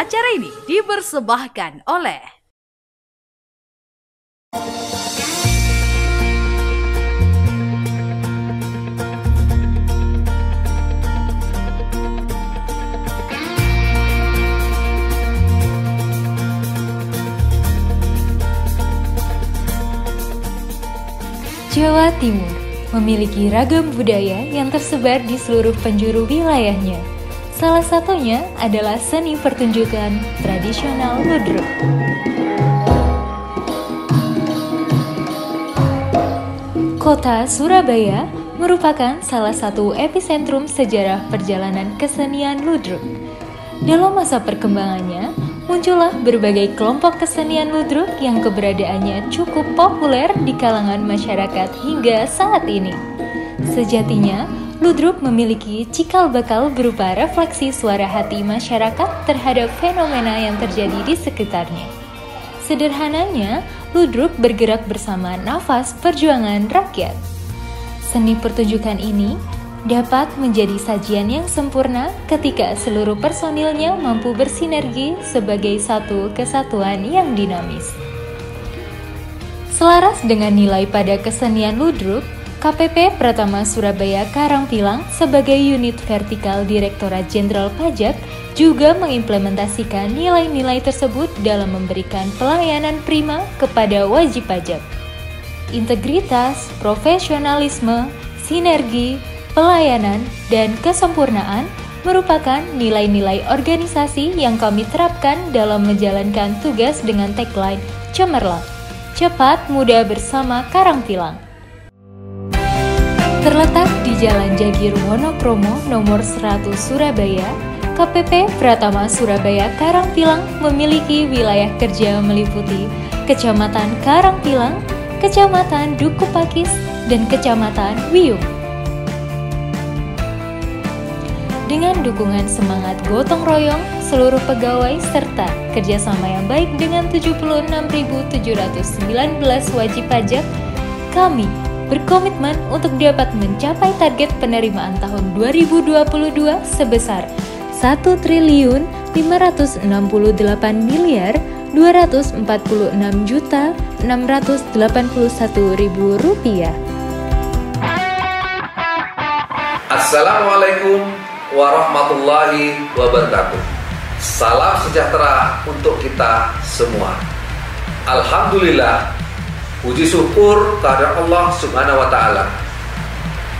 Acara ini dipersembahkan oleh Jawa Timur memiliki ragam budaya yang tersebar di seluruh penjuru wilayahnya. Salah satunya adalah seni pertunjukan tradisional ludruk. Kota Surabaya merupakan salah satu epicentrum sejarah perjalanan kesenian ludruk. Dalam masa perkembangannya, muncullah berbagai kelompok kesenian ludruk yang keberadaannya cukup populer di kalangan masyarakat hingga saat ini. Sejatinya, ludruk memiliki cikal bakal berupa refleksi suara hati masyarakat terhadap fenomena yang terjadi di sekitarnya. Sederhananya, ludruk bergerak bersama nafas perjuangan rakyat. Seni pertunjukan ini dapat menjadi sajian yang sempurna ketika seluruh personilnya mampu bersinergi sebagai satu kesatuan yang dinamis. Selaras dengan nilai pada kesenian ludruk, KPP Pratama Surabaya Karangpilang sebagai unit vertikal Direktorat Jenderal Pajak juga mengimplementasikan nilai-nilai tersebut dalam memberikan pelayanan prima kepada wajib pajak. Integritas, profesionalisme, sinergi, pelayanan, dan kesempurnaan merupakan nilai-nilai organisasi yang kami terapkan dalam menjalankan tugas dengan tagline Cemerlang, cepat mudah bersama Karangpilang. Terletak di Jalan Jagir Wonokromo nomor 100 Surabaya, KPP Pratama Surabaya Karangpilang memiliki wilayah kerja meliputi Kecamatan Karangpilang, Kecamatan Duku Pakis, dan Kecamatan Wiyung. Dengan dukungan semangat gotong royong, seluruh pegawai serta kerjasama yang baik dengan 76.719 wajib pajak, kami berkomitmen untuk dapat mencapai target penerimaan tahun 2022 sebesar Rp1.246.246.681.000. Assalamualaikum warahmatullahi wabarakatuh. Salam sejahtera untuk kita semua. Alhamdulillah, puji syukur kehadirat Allah Subhanahu wa taala.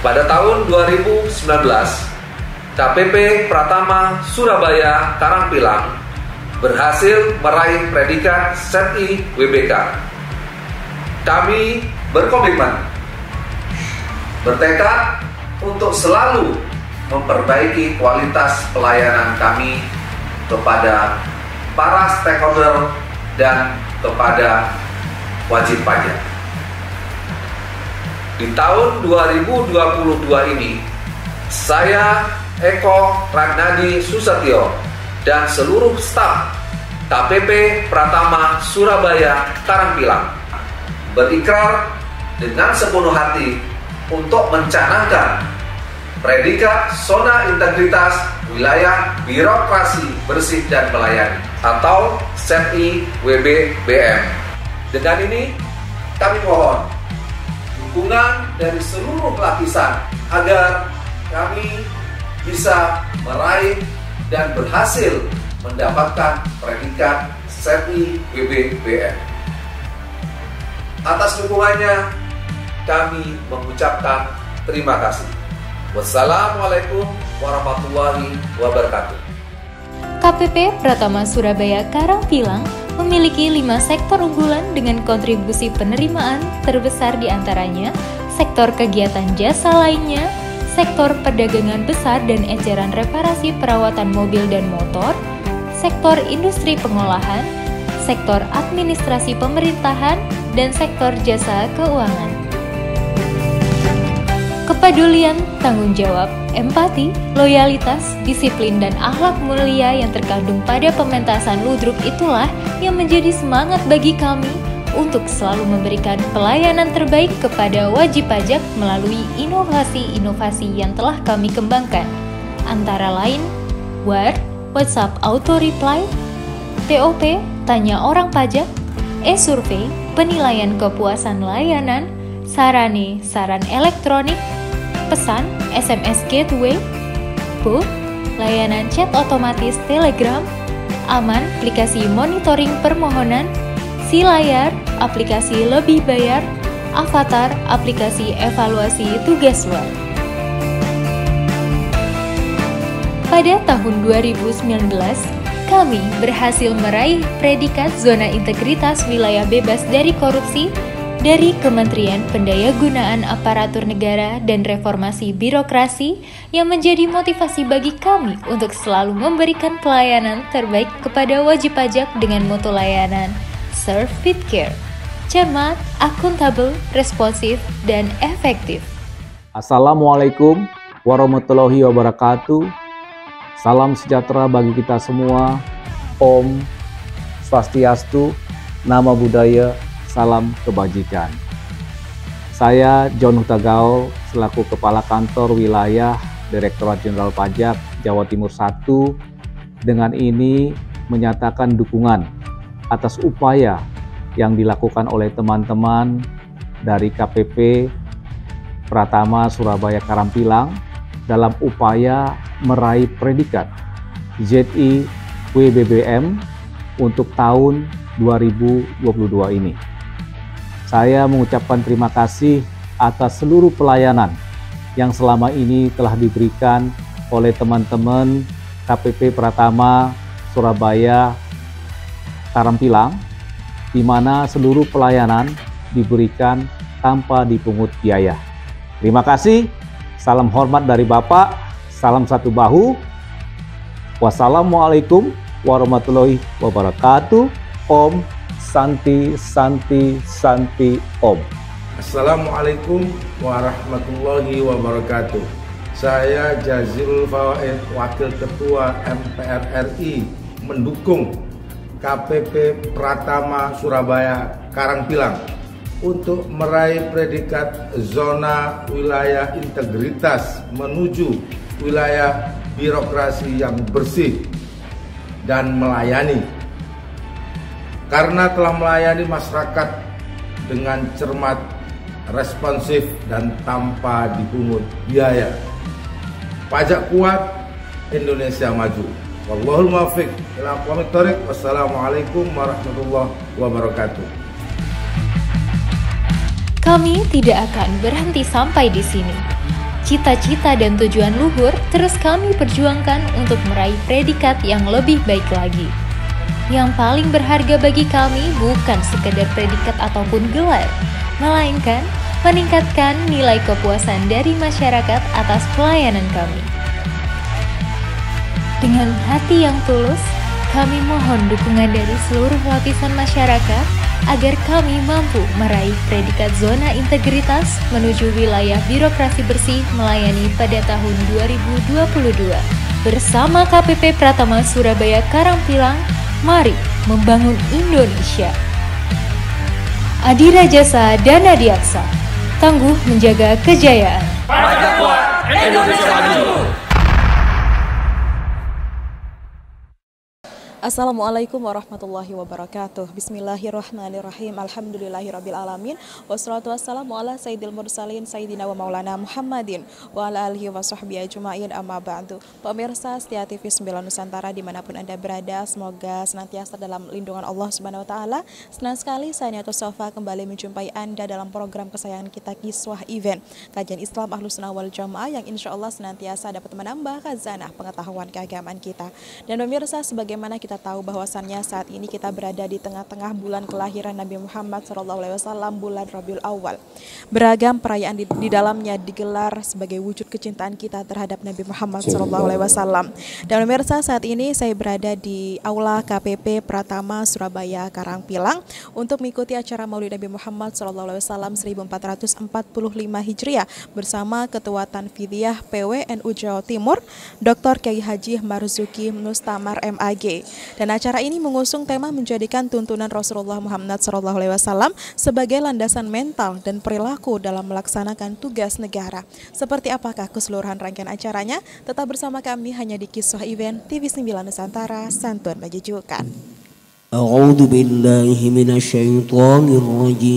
Pada tahun 2019, KPP Pratama Surabaya Karangpilang berhasil meraih predikat SETI WBK. Kami berkomitmen, bertekad untuk selalu memperbaiki kualitas pelayanan kami kepada para stakeholder dan kepada wajib pajak. Di tahun 2022 ini, saya Eko Radnadi Susatyo dan seluruh staf KPP Pratama Surabaya Karangpilang berikrar dengan sepenuh hati untuk mencanangkan predikat Zona Integritas Wilayah Birokrasi Bersih dan Melayani atau SETI WBBM. Dengan ini, kami mohon dukungan dari seluruh lapisan agar kami bisa meraih dan berhasil mendapatkan predikat SETI WBBM. Atas dukungannya, kami mengucapkan terima kasih. Wassalamualaikum warahmatullahi wabarakatuh. KPP Pratama Surabaya Karangpilang memiliki 5 sektor unggulan dengan kontribusi penerimaan terbesar di antaranya sektor kegiatan jasa lainnya, sektor perdagangan besar dan eceran reparasi perawatan mobil dan motor, sektor industri pengolahan, sektor administrasi pemerintahan, dan sektor jasa keuangan. Kepedulian, tanggung jawab, empati, loyalitas, disiplin, dan akhlak mulia yang terkandung pada pementasan ludruk itulah yang menjadi semangat bagi kami untuk selalu memberikan pelayanan terbaik kepada wajib pajak melalui inovasi-inovasi yang telah kami kembangkan. Antara lain, WAR, WhatsApp Auto Reply, TOP, tanya orang pajak, e-survei, penilaian kepuasan layanan, sarane, saran elektronik, pesan, SMS gateway, bot, layanan chat otomatis Telegram, Aman, aplikasi monitoring permohonan, SiLayar, aplikasi lebih bayar, Avatar, aplikasi evaluasi tugas luar. Pada tahun 2019, kami berhasil meraih predikat zona integritas wilayah bebas dari korupsi dari Kementerian Pendayagunaan Aparatur Negara dan Reformasi Birokrasi yang menjadi motivasi bagi kami untuk selalu memberikan pelayanan terbaik kepada wajib pajak dengan mutu layanan Serve with Care, cermat, akuntabel, responsif, dan efektif. Assalamualaikum warahmatullahi wabarakatuh. Salam sejahtera bagi kita semua. Om Swastiastu, Nama Budaya, Salam Kebajikan. Saya John Hutagaul selaku Kepala Kantor Wilayah Direktorat Jenderal Pajak Jawa Timur 1 dengan ini menyatakan dukungan atas upaya yang dilakukan oleh teman-teman dari KPP Pratama Surabaya Karampilang dalam upaya meraih predikat ZI WBBM untuk tahun 2022 ini. Saya mengucapkan terima kasih atas seluruh pelayanan yang selama ini telah diberikan oleh teman-teman KPP Pratama Surabaya Karampilang, di mana seluruh pelayanan diberikan tanpa dipungut biaya. Terima kasih. Salam hormat dari Bapak, salam satu bahu. Wassalamualaikum warahmatullahi wabarakatuh. Om Santi Santi Santi Om. Assalamualaikum warahmatullahi wabarakatuh. Saya Jazirul Fawaid, Wakil Ketua MPR RI, mendukung KPP Pratama Surabaya Karangpilang untuk meraih predikat zona wilayah integritas menuju wilayah birokrasi yang bersih dan melayani. Karena telah melayani masyarakat dengan cermat, responsif, dan tanpa dipungut biaya. Pajak kuat, Indonesia maju. Wallahul muwaffiq ila aqwamit thoriq. Wassalamualaikum warahmatullahi wabarakatuh. Kami tidak akan berhenti sampai di sini. Cita-cita dan tujuan luhur terus kami perjuangkan untuk meraih predikat yang lebih baik lagi. Yang paling berharga bagi kami bukan sekedar predikat ataupun gelar, melainkan meningkatkan nilai kepuasan dari masyarakat atas pelayanan kami. Dengan hati yang tulus, kami mohon dukungan dari seluruh lapisan masyarakat agar kami mampu meraih predikat zona integritas menuju wilayah birokrasi bersih melayani pada tahun 2022. Bersama KPP Pratama Surabaya Karangpilang, mari membangun Indonesia. Adira Jasa Dana Diaksa, tangguh menjaga kejayaan. Pajak kuat, Indonesia maju. Assalamualaikum warahmatullahi wabarakatuh. Bismillahirrahmanirrahim. Alhamdulillahirrabbilalamin. Wassalatu wassalamu ala sayyidil mursalin sayyidina wa maulana Muhammadin wa ala alihi wa sahbihi ajma'in, amma ba'du. Pemirsa setia TV 9 Nusantara dimanapun Anda berada, semoga senantiasa dalam lindungan Allah Subhanahu wa Ta'ala. Senang sekali saya Niatul Sofa kembali menjumpai Anda dalam program kesayangan kita, Kiswah Event, kajian Islam Ahlus Sunnah wal Jamaah yang insya Allah senantiasa dapat menambah khazanah pengetahuan keagamaan kita. Dan pemirsa, sebagaimana kita tahu bahwasannya saat ini kita berada di tengah-tengah bulan kelahiran Nabi Muhammad SAW, bulan Rabiul Awal. Beragam perayaan di dalamnya digelar sebagai wujud kecintaan kita terhadap Nabi Muhammad SAW. Dan pemirsa, saat ini saya berada di Aula KPP Pratama Surabaya Karangpilang untuk mengikuti acara Maulid Nabi Muhammad SAW 1445 Hijriah bersama Ketua Tanfidiyah PWNU Jawa Timur, Dr. Kiai Haji Marzuki Mustamar MAG. Dan acara ini mengusung tema menjadikan tuntunan Rasulullah Muhammad SAW sebagai landasan mental dan perilaku dalam melaksanakan tugas negara. Seperti apakah keseluruhan rangkaian acaranya? Tetap bersama kami hanya di Kiswah Event TV 9 Nusantara, santun menjujukan. أعوذ بالله من الشيطان الرجيم.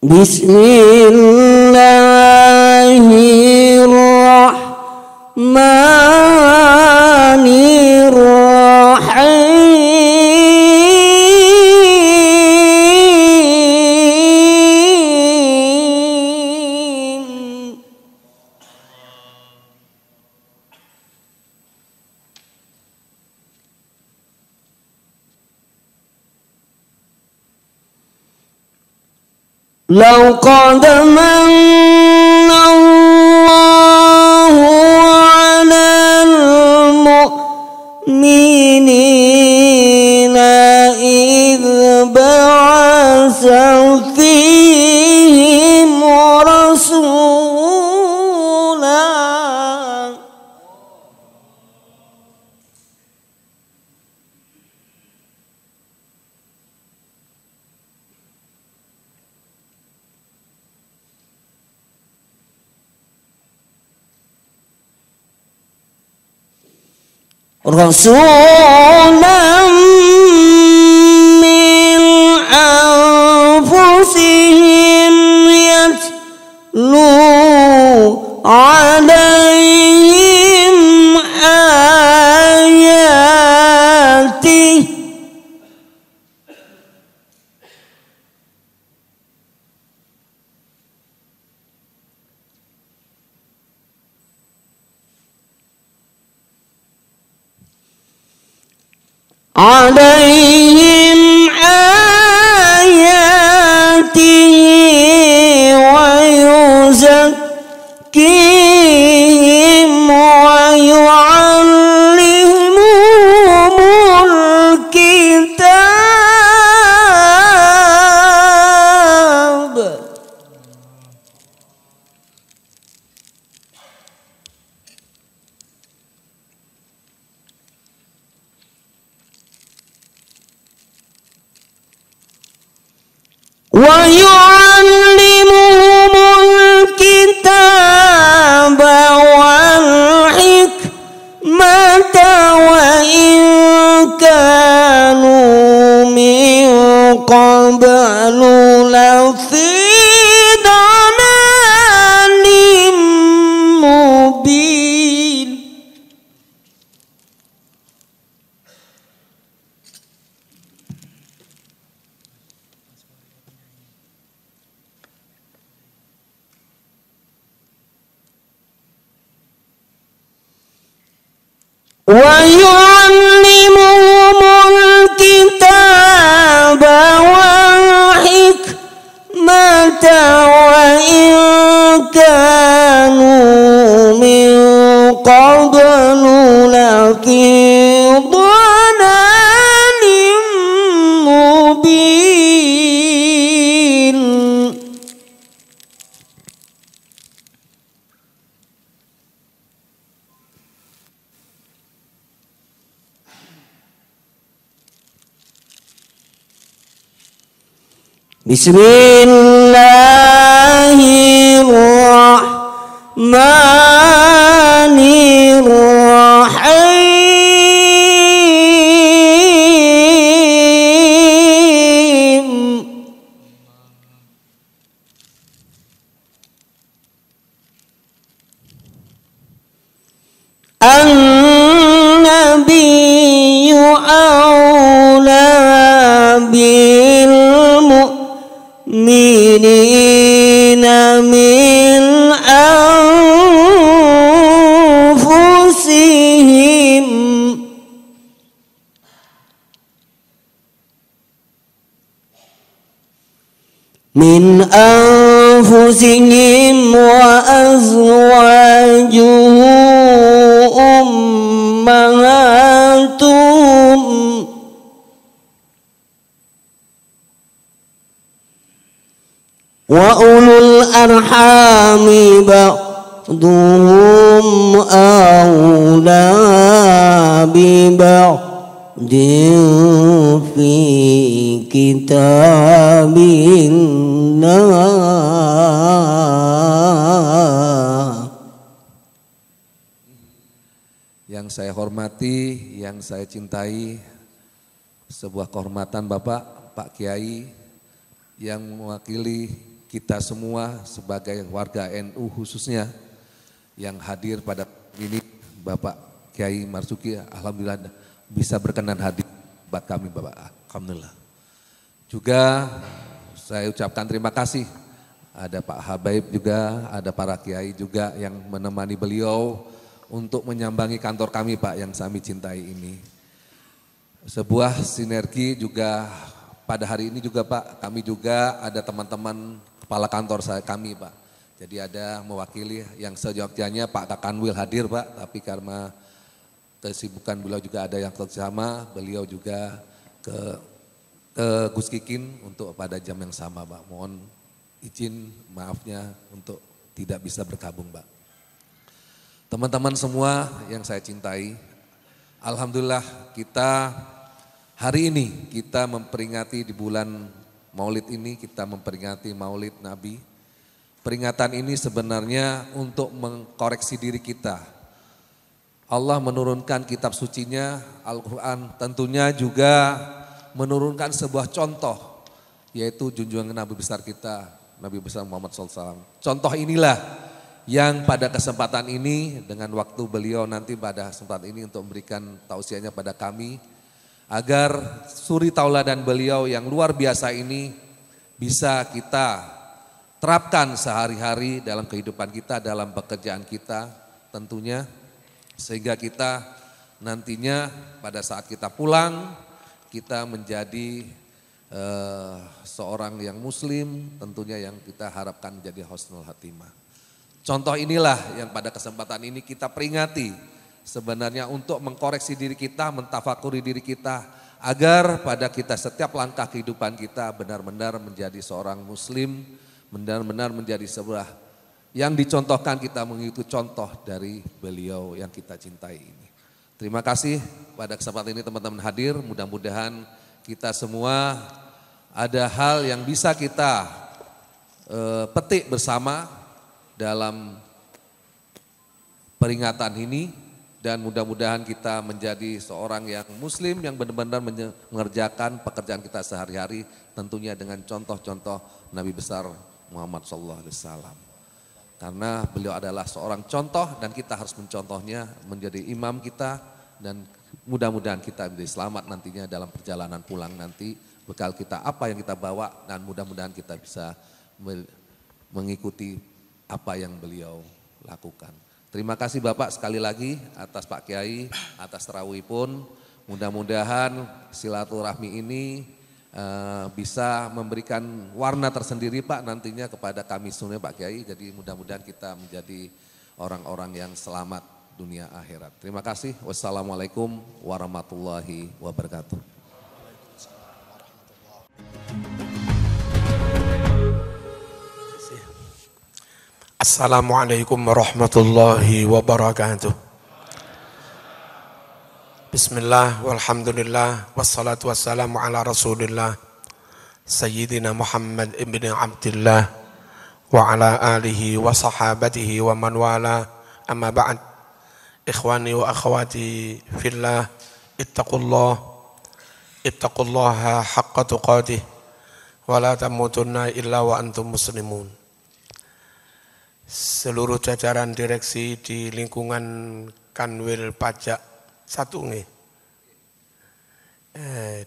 بسم الله الرحمن الرحيم. لو قد من الله على المؤمنين إذ بعث فيهم رسولا رسولا من أنفسهم يتلو عليهم آياته ويزكيهم ويعلمهم الكتاب ويعلمهم الكتاب والحكمة وإن كانوا من قبل لفي ضلال مبين. ويعلمهم الكتاب والحكمة وإن كانوا من قبل لفي ضلال مبين. بسم الله الرحمن الرحيم. النبي أولى بالمؤمنين من أنفسهم وأزواجه أمهاتهم وأولو الأرحام بعضهم أولى ببعض في كتاب الله. Yang saya hormati, yang saya cintai, sebuah kehormatan Bapak, Pak Kiai yang mewakili kita semua sebagai warga NU khususnya yang hadir pada ini, Bapak Kiai Marzuki, alhamdulillah bisa berkenan hadir buat kami Bapak, alhamdulillah. Juga saya ucapkan terima kasih, ada Pak Habaib juga, ada para Kiai juga yang menemani beliau untuk menyambangi kantor kami Pak yang kami cintai ini. Sebuah sinergi juga pada hari ini juga Pak, kami juga ada teman-teman kepala kantor kami Pak. Jadi ada mewakili yang sejogjanya Pak Kakanwil hadir Pak, tapi karena kesibukan beliau juga ada yang bersama, beliau juga ke Gus Kikin untuk pada jam yang sama Pak. Mohon izin maafnya untuk tidak bisa bergabung Pak. Teman-teman semua yang saya cintai, alhamdulillah kita hari ini kita memperingati di bulan Maulid ini, kita memperingati Maulid Nabi. Peringatan ini sebenarnya untuk mengkoreksi diri kita. Allah menurunkan kitab sucinya, Al-Quran, tentunya juga menurunkan sebuah contoh, yaitu junjungan Nabi besar kita, Nabi besar Muhammad SAW. Contoh inilah yang pada kesempatan ini dengan waktu beliau nanti pada kesempatan ini untuk memberikan tausiahnya pada kami agar suri tauladan beliau yang luar biasa ini bisa kita terapkan sehari-hari dalam kehidupan kita, dalam pekerjaan kita tentunya, sehingga kita nantinya pada saat kita pulang kita menjadi seorang yang muslim, tentunya yang kita harapkan menjadi husnul khatimah. Contoh inilah yang pada kesempatan ini kita peringati sebenarnya untuk mengkoreksi diri kita, mentafakuri diri kita agar pada kita setiap langkah kehidupan kita benar-benar menjadi seorang muslim, benar-benar menjadi sebuah yang dicontohkan, kita mengikuti contoh dari beliau yang kita cintai ini. Terima kasih pada kesempatan ini teman-teman hadir, mudah-mudahan kita semua ada hal yang bisa kita petik bersama dalam peringatan ini dan mudah-mudahan kita menjadi seorang yang muslim yang benar-benar mengerjakan pekerjaan kita sehari-hari tentunya dengan contoh-contoh Nabi besar Muhammad SAW. Karena beliau adalah seorang contoh dan kita harus mencontohnya menjadi imam kita dan mudah-mudahan kita menjadi selamat nantinya dalam perjalanan pulang nanti, bekal kita apa yang kita bawa dan mudah-mudahan kita bisa mengikuti apa yang beliau lakukan. Terima kasih Bapak sekali lagi atas Pak Kiai, atas tarawih pun. Mudah-mudahan silaturahmi ini bisa memberikan warna tersendiri Pak nantinya kepada kami semua Pak Kiai. Jadi mudah-mudahan kita menjadi orang-orang yang selamat dunia akhirat. Terima kasih. Wassalamualaikum warahmatullahi wabarakatuh. Assalamualaikum warahmatullahi wabarakatuh. Bismillah walhamdulillah wassalatu wassalamu ala rasulillah Sayyidina Muhammad ibn Abdillah wa ala alihi wa sahabatihi wa man wala, amma ba'd. Ikhwani wa akhwati fillah, ittaqullaha haqqa tuqatih wa la tamutunna illa wa antum muslimun. Seluruh jajaran direksi di lingkungan Kanwil Pajak satu nih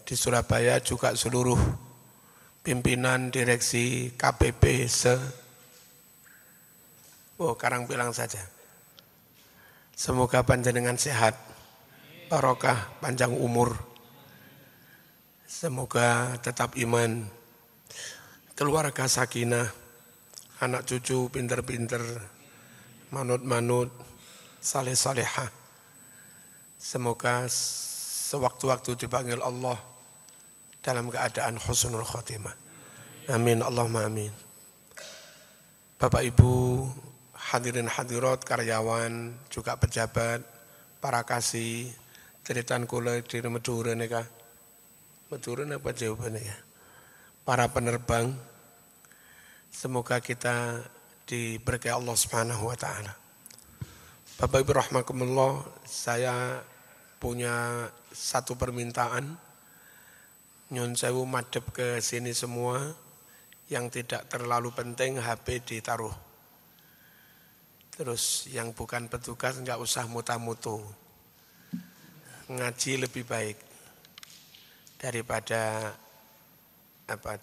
di Surabaya, juga seluruh pimpinan direksi KPP Karangpilang saja. Semoga panjenengan sehat, barokah, panjang umur. Semoga tetap iman, keluarga sakinah, anak cucu pinter-pinter, manut-manut, saleh-salehah. Semoga sewaktu-waktu dipanggil Allah dalam keadaan husnul khotimah. Amin, Allahumma amin. Bapak Ibu, hadirin hadirat, karyawan, juga pejabat, para kasih, Ceritaan kula di Madura nika. Madura apa jawabannya ya? Para penerbang, semoga kita diberkahi Allah Subhanahu wa taala. Bapak Ibu rahimakumullah, saya punya satu permintaan. Nyun sewu madhep ke sini semua, yang tidak terlalu penting HP ditaruh. Terus yang bukan petugas enggak usah muta-mutu. Ngaji lebih baik daripada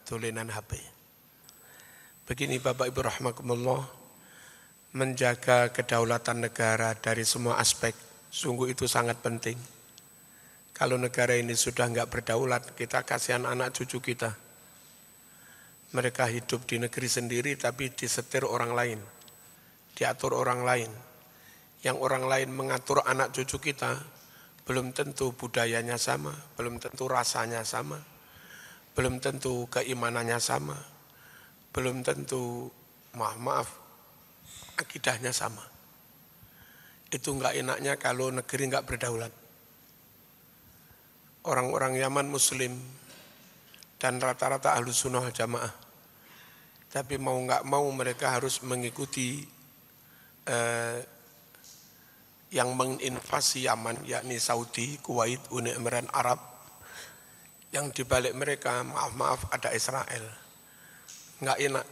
tulinan HP. Begini Bapak Ibu rahimakumullah, menjaga kedaulatan negara dari semua aspek, sungguh itu sangat penting. Kalau negara ini sudah enggak berdaulat, kita kasihan anak cucu kita. Mereka hidup di negeri sendiri tapi disetir orang lain, diatur orang lain. Yang orang lain mengatur anak cucu kita, belum tentu budayanya sama, belum tentu rasanya sama, belum tentu keimanannya sama, belum tentu, maaf, akidahnya sama. Itu enggak enaknya kalau negeri enggak berdaulat. Orang-orang Yaman Muslim dan rata-rata Ahlus Sunnah wal Jamaah. Tapi mau enggak mau mereka harus mengikuti yang menginvasi Yaman, yakni Saudi, Kuwait, Uni Emirat Arab. Yang dibalik mereka, maaf ada Israel. Enggak enak.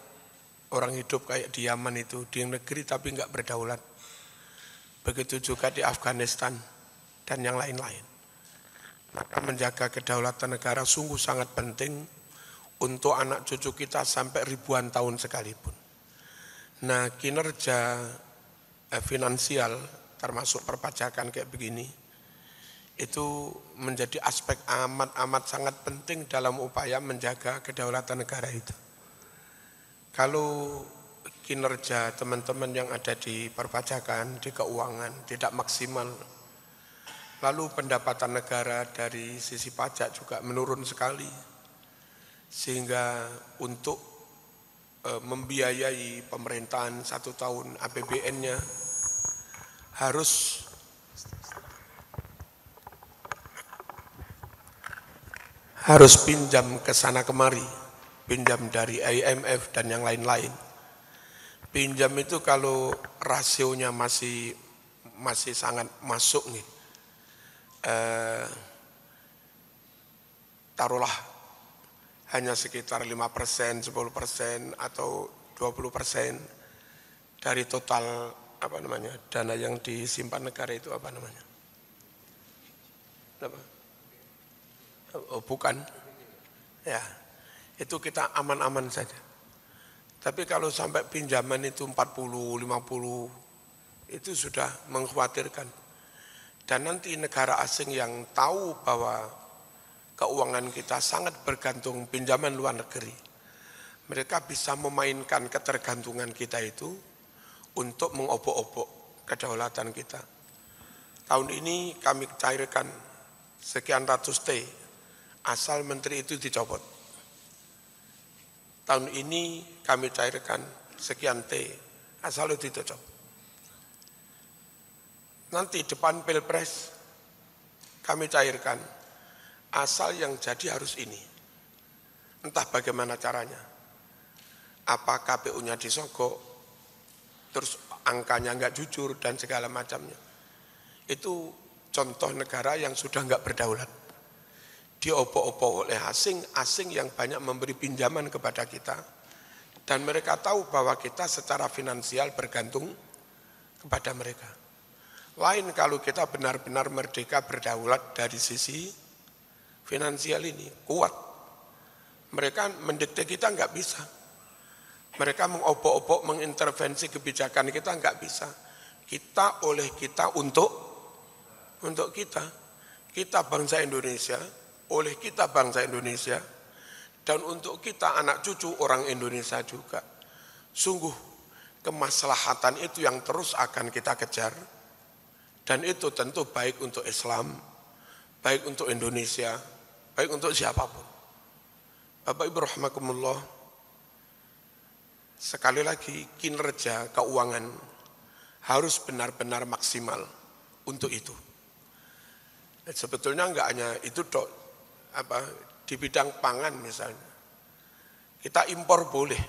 Orang hidup kayak di Yaman itu, di negeri tapi enggak berdaulat. Begitu juga di Afghanistan dan yang lain-lain. Maka menjaga kedaulatan negara sungguh sangat penting untuk anak cucu kita sampai ribuan tahun sekalipun. Nah, kinerja finansial termasuk perpajakan kayak begini, itu menjadi aspek amat sangat penting dalam upaya menjaga kedaulatan negara itu. Kalau kinerja teman-teman yang ada di perpajakan, di keuangan tidak maksimal, lalu pendapatan negara dari sisi pajak juga menurun sekali, sehingga untuk membiayai pemerintahan 1 tahun APBN-nya harus pinjam ke sana kemari, pinjam dari IMF dan yang lain-lain. Pinjam itu kalau rasionya masih sangat masuk nih, taruhlah hanya sekitar 5%, 10% atau 20% dari total dana yang disimpan negara itu Oh, bukan. Ya, itu kita aman-aman saja. Tapi kalau sampai pinjaman itu 40, 50, itu sudah mengkhawatirkan. Dan nanti negara asing yang tahu bahwa keuangan kita sangat bergantung pinjaman luar negeri, mereka bisa memainkan ketergantungan kita itu untuk mengobok-obok kedaulatan kita. Tahun ini kami cairkan sekian ratus T, asal menteri itu dicopot. Tahun ini kami cairkan sekian T, asal itu dicopot. Nanti depan Pilpres kami cairkan, asal yang jadi harus ini. Entah bagaimana caranya. Apa KPU-nya disogok, terus angkanya enggak jujur dan segala macamnya. Itu contoh negara yang sudah enggak berdaulat. Diobok-obok oleh asing yang banyak memberi pinjaman kepada kita. Dan mereka tahu bahwa kita secara finansial bergantung kepada mereka. Lain kalau kita benar-benar merdeka berdaulat dari sisi finansial ini, kuat. Mereka mendikte kita enggak bisa. Mereka mengobok-obok, mengintervensi kebijakan kita enggak bisa. Kita oleh kita untuk kita. Kita bangsa Indonesia, oleh kita bangsa Indonesia, dan untuk kita anak cucu orang Indonesia juga. Sungguh kemaslahatan itu yang terus akan kita kejar. Dan itu tentu baik untuk Islam, baik untuk Indonesia, baik untuk siapapun. Bapak Ibu rahimakumullah, sekali lagi kinerja keuangan harus benar-benar maksimal untuk itu. Sebetulnya enggak hanya itu dok, di bidang pangan misalnya. Kita impor boleh.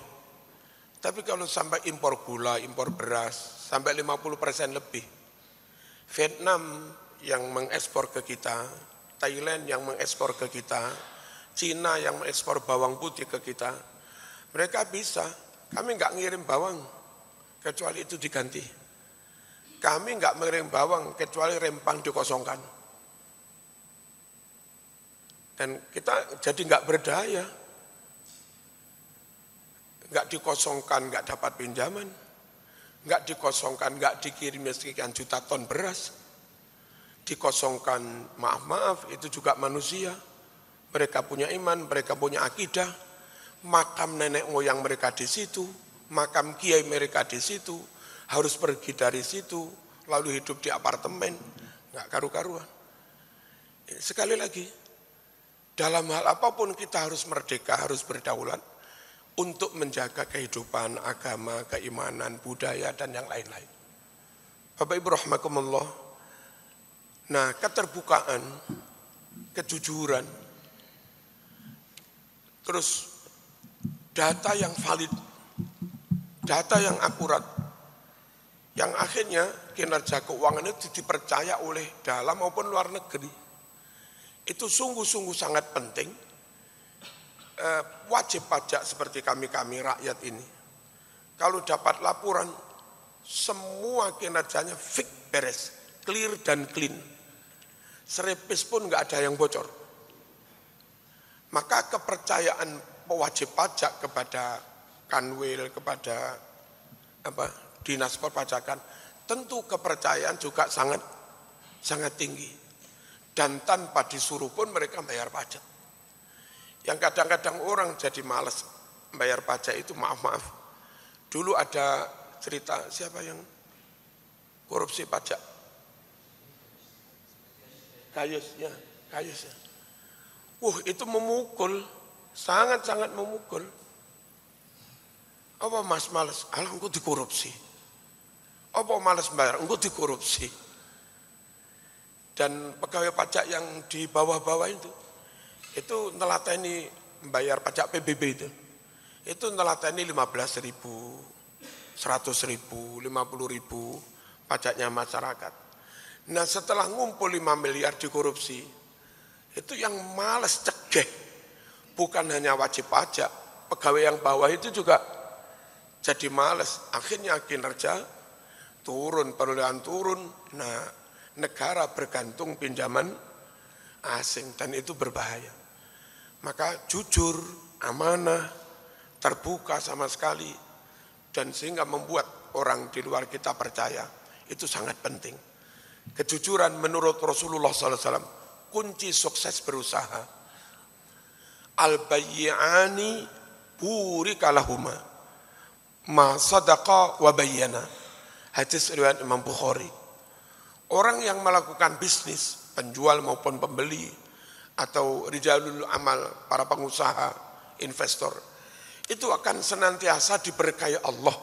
Tapi kalau sampai impor gula, impor beras, sampai 50% lebih. Vietnam yang mengekspor ke kita, Thailand yang mengekspor ke kita, Cina yang mengekspor bawang putih ke kita, mereka bisa. Kami enggak ngirim bawang, kecuali itu diganti. Kami enggak mengirim bawang, kecuali rempang dikosongkan. Dan kita jadi enggak berdaya. Enggak dikosongkan, enggak dapat pinjaman. Enggak dikosongkan, enggak dikirim sekian juta ton beras. Dikosongkan, maaf, itu juga manusia. Mereka punya iman, mereka punya akidah. Makam nenek moyang mereka di situ, makam kiai mereka di situ, harus pergi dari situ, lalu hidup di apartemen, nggak karu-karuan. Sekali lagi, dalam hal apapun kita harus merdeka, harus berdaulat untuk menjaga kehidupan, agama, keimanan, budaya, dan yang lain-lain. Bapak Ibu rahimakumullah, nah keterbukaan, kejujuran, terus data yang valid, data yang akurat, yang akhirnya kinerja keuangan itu dipercaya oleh dalam maupun luar negeri. Itu sungguh-sungguh sangat penting. Wajib pajak seperti kami rakyat ini, kalau dapat laporan, semua kinerjanya fix, beres, clear dan clean. Seripis pun nggak ada yang bocor. Maka kepercayaan pewajib pajak kepada Kanwil, kepada dinas perpajakan, tentu kepercayaan juga sangat tinggi. Dan tanpa disuruh pun mereka bayar pajak. Yang kadang-kadang orang jadi malas bayar pajak itu, maaf. Dulu ada cerita siapa yang korupsi pajak? Kayus ya. Itu memukul, sangat-sangat memukul. Apa mas malas? Alah engkau dikorupsi. Apa malas bayar? Engkau dikorupsi. Dan pegawai pajak yang di bawah-bawah itu nelateni bayar pajak PBB itu nelateni 15.000, 100.000, 50.000 pajaknya masyarakat. Nah setelah ngumpul 5 miliar dikorupsi, itu yang malas cegah, bukan hanya wajib pajak, pegawai yang bawah itu juga jadi malas. Akhirnya kinerja turun, perolehan turun. Nah negara bergantung pinjaman asing dan itu berbahaya. Maka jujur, amanah, terbuka sama sekali, dan sehingga membuat orang di luar kita percaya, itu sangat penting. Kejujuran menurut Rasulullah SAW, kunci sukses berusaha. Al-bayyi'ani burika lahuma, ma sadaqa wa bayyana. Hadis riwayat Imam Bukhari. Orang yang melakukan bisnis, penjual maupun pembeli, atau rijalul amal, para pengusaha, investor, itu akan senantiasa diberkahi Allah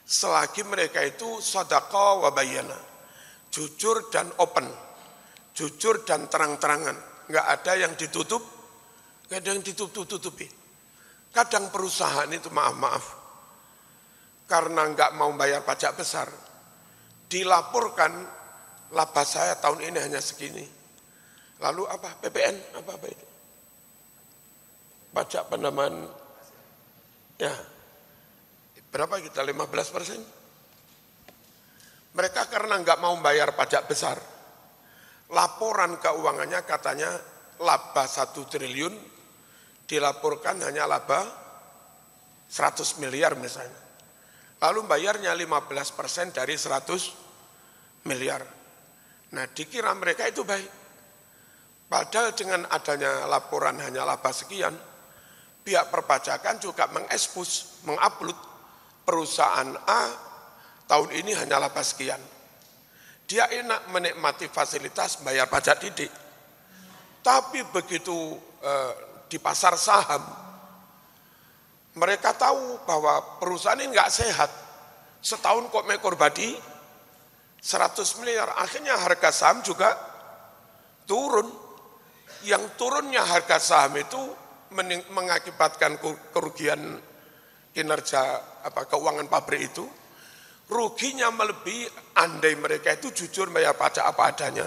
selagi mereka itu sadaqa wa bayyana, jujur dan open, jujur dan terang-terangan, nggak ada yang ditutup, nggak ada yang ditutup-tutupi. Kadang perusahaan itu maaf, karena nggak mau bayar pajak besar, dilaporkan laba saya tahun ini hanya segini. Lalu apa? PPN, apa itu? Pajak penerimaan, ya, berapa kita? 15%. Mereka karena nggak mau bayar pajak besar, laporan keuangannya katanya laba 1 triliun, dilaporkan hanya laba 100 miliar misalnya. Lalu bayarnya 15% dari 100 miliar. Nah dikira mereka itu baik. Padahal dengan adanya laporan hanya laba sekian, pihak perpajakan juga mengekspos, mengupload perusahaan A tahun ini hanya laba sekian. Dia enak menikmati fasilitas bayar pajak didik. Tapi begitu di pasar saham, mereka tahu bahwa perusahaan ini nggak sehat. Setahun kok mekor badi 100 miliar, akhirnya harga saham juga turun. Yang turunnya harga saham itu mengakibatkan kerugian kinerja keuangan pabrik itu. Ruginya melebihi andai mereka itu jujur bayar pajak apa adanya,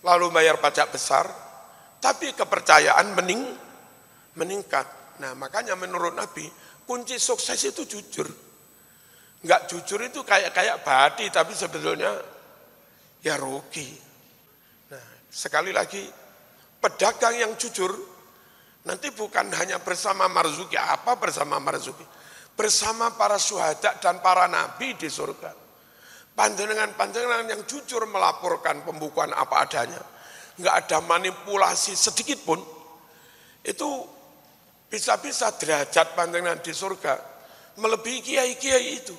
lalu bayar pajak besar, tapi kepercayaan meningkat. Nah makanya menurut Nabi, kunci sukses itu jujur. Enggak jujur itu kayak badi, tapi sebetulnya ya rugi. Nah sekali lagi, pedagang yang jujur, nanti bukan hanya bersama Marzuki, apa bersama Marzuki? Bersama para syuhada dan para nabi di surga. Panjenengan yang jujur melaporkan pembukuan apa adanya, enggak ada manipulasi sedikit pun, itu bisa-bisa derajat panjenengan di surga melebihi kiai-kiai itu.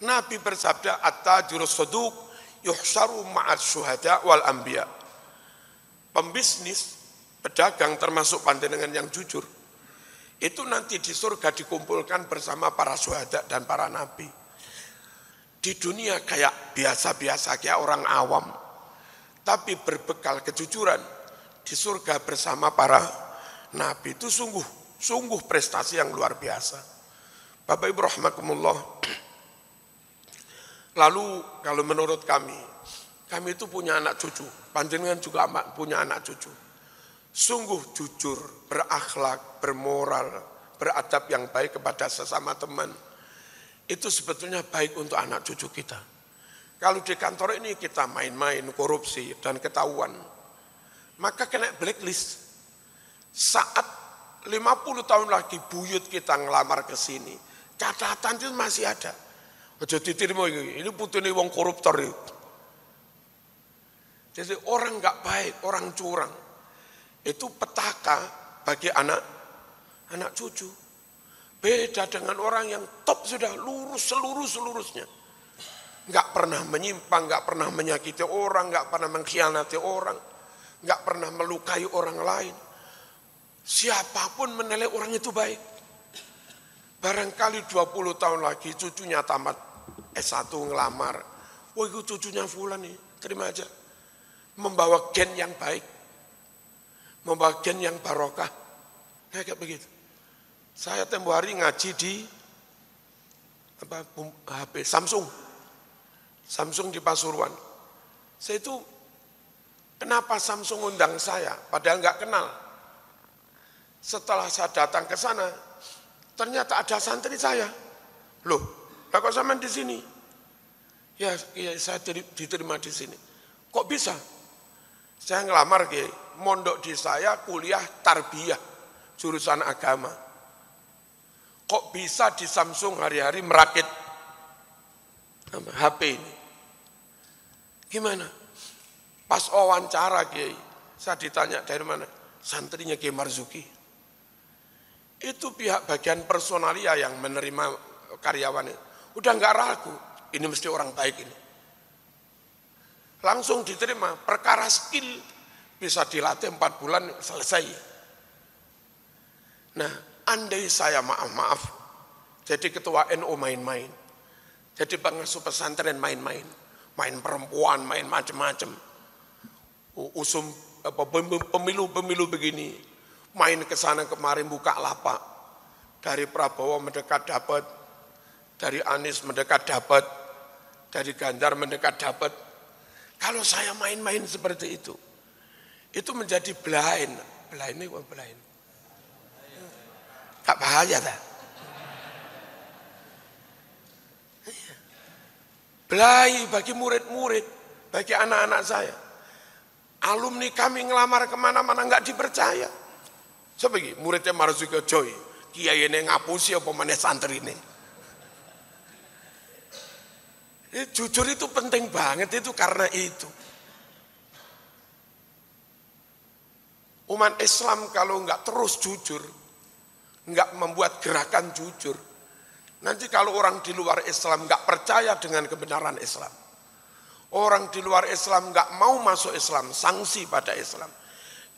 Nabi bersabda, at-tajirus shadiq yuhsyaru ma'as syuhada wal anbiya. Pembisnis, pedagang termasuk panjenengan yang jujur, itu nanti di surga dikumpulkan bersama para syuhada dan para nabi. Di dunia kayak biasa-biasa, kayak orang awam, tapi berbekal kejujuran, di surga bersama para nabi. Itu sungguh prestasi yang luar biasa. Bapak Ibu rahimakumullah. Lalu kalau menurut kami itu punya anak cucu, panjenengan juga punya anak cucu. Sungguh jujur, berakhlak, bermoral, beradab yang baik kepada sesama teman. Itu sebetulnya baik untuk anak cucu kita. Kalau di kantor ini kita main-main, korupsi, dan ketahuan, maka kena blacklist. Saat 50 tahun lagi buyut kita ngelamar ke sini, catatan itu masih ada. Ojo diterima ini putune wong koruptor itu. Jadi orang nggak baik, orang curang, itu petaka bagi anak cucu. Beda dengan orang yang top sudah lurus seluruhnya. Nggak pernah menyimpang, nggak pernah menyakiti orang, nggak pernah mengkhianati orang, nggak pernah melukai orang lain. Siapapun menilai orang itu baik. Barangkali 20 tahun lagi cucunya tamat S1 ngelamar. Wah itu cucunya fulan nih, terima aja. Membawa gen yang baik. Membawa gen yang barokah. Kayak begitu. Saya tempo hari ngaji di HP Samsung di Pasuruan. Saya itu kenapa Samsung undang saya padahal nggak kenal. Setelah saya datang ke sana, ternyata ada santri saya. Loh, kok sama di sini? Ya saya diterima di sini. Kok bisa? Saya ngelamar ke mondok di saya kuliah tarbiyah jurusan agama. Kok bisa di Samsung hari-hari merakit HP ini? Gimana? Pas wawancara Kiai, saya ditanya dari mana? Santrinya Kiai Marzuki. Itu pihak bagian personalia yang menerima karyawannya. Udah nggak ragu, ini mesti orang baik ini. Langsung diterima, perkara skill bisa dilatih 4 bulan selesai. Nah, andai saya maaf, jadi ketua NU main-main, jadi pengasuh pesantren main-main, main perempuan, main macam-macam, usum pemilu begini, main ke sana kemarin buka lapak, dari Prabowo mendekat dapat, dari Anies mendekat dapat, dari Ganjar mendekat dapat. Kalau saya main-main seperti itu menjadi blind ini blind. Tak bahaya tak? Belai bagi murid-murid, bagi anak-anak saya. Alumni kami ngelamar kemana-mana nggak dipercaya. Sebagai muridnya Marzuki Joy, kiai ini ngapusi apa mana santri ini. Jujur itu penting banget itu karena itu. Umat Islam kalau nggak terus jujur, nggak membuat gerakan jujur, nanti kalau orang di luar Islam nggak percaya dengan kebenaran Islam, orang di luar Islam nggak mau masuk Islam, sanksi pada Islam,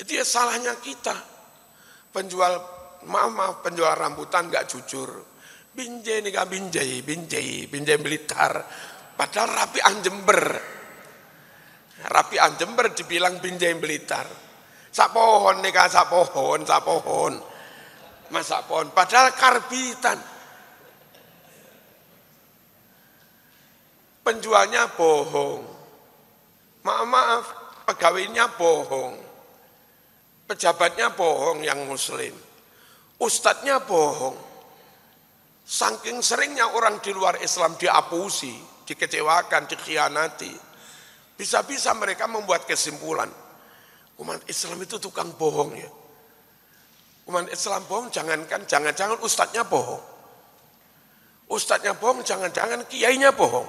itu ya salahnya kita. Penjual rambutan nggak jujur, binjai nih kan binjai Blitar, padahal rapi Jember. Rapian Jember dibilang Binjai Blitar. Sak pohon nih kan, sak pohon. Masa pohon, padahal karbitan. Penjualnya bohong. Maaf, pegawainya bohong. Pejabatnya bohong yang muslim. Ustadznya bohong. Saking seringnya orang di luar Islam diapusi, dikecewakan, dikhianati. Bisa-bisa mereka membuat kesimpulan, umat Islam itu tukang bohong ya. Umat Islam bohong, jangan-jangan ustadznya bohong. Ustadznya bohong, jangan-jangan kiainya bohong.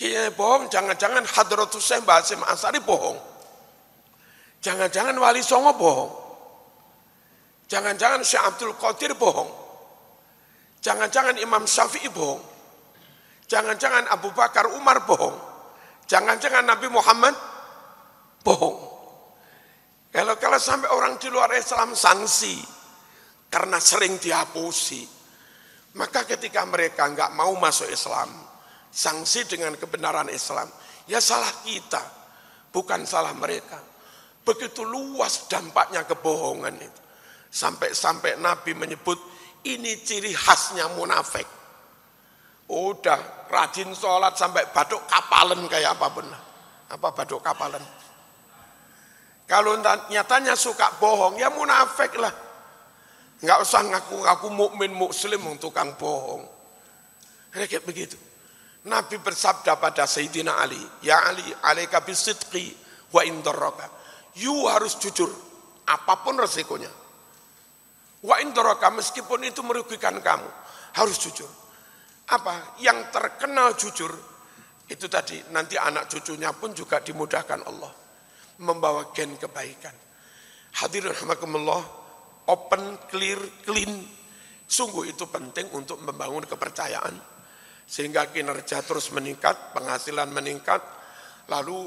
Kiainya bohong, jangan-jangan Hadratus Syekh Mbah Hasyim Asy'ari bohong. Jangan-jangan Wali Songo bohong. Jangan-jangan Syekh Abdul Qadir bohong. Jangan-jangan Imam Syafi'i bohong. Jangan-jangan Abu Bakar Umar bohong. Jangan-jangan Nabi Muhammad bohong. Kalau sampai orang di luar Islam sanksi karena sering dihapusi, maka ketika mereka nggak mau masuk Islam, sanksi dengan kebenaran Islam, ya salah kita, bukan salah mereka. Begitu luas dampaknya kebohongan itu. Sampai Nabi menyebut ini ciri khasnya munafik. Udah rajin sholat sampai baduk kapalan kayak apa benar? Apa baduk kapalan? Kalau nyatanya suka bohong, ya munafik lah. Nggak usah ngaku-ngaku mukmin muslim tukang bohong. Kayak begitu. Nabi bersabda pada Sayyidina Ali, ya Ali, alaika bisidqi wa indaraka. You harus jujur, apapun resikonya. Wa indaraka, meskipun itu merugikan kamu, harus jujur. Apa? Yang terkenal jujur, itu tadi, nanti anak cucunya pun juga dimudahkan Allah. Membawa gen kebaikan. Hadirin rahimakumullah, open, clear, clean. Sungguh itu penting untuk membangun kepercayaan. Sehingga kinerja terus meningkat, penghasilan meningkat, lalu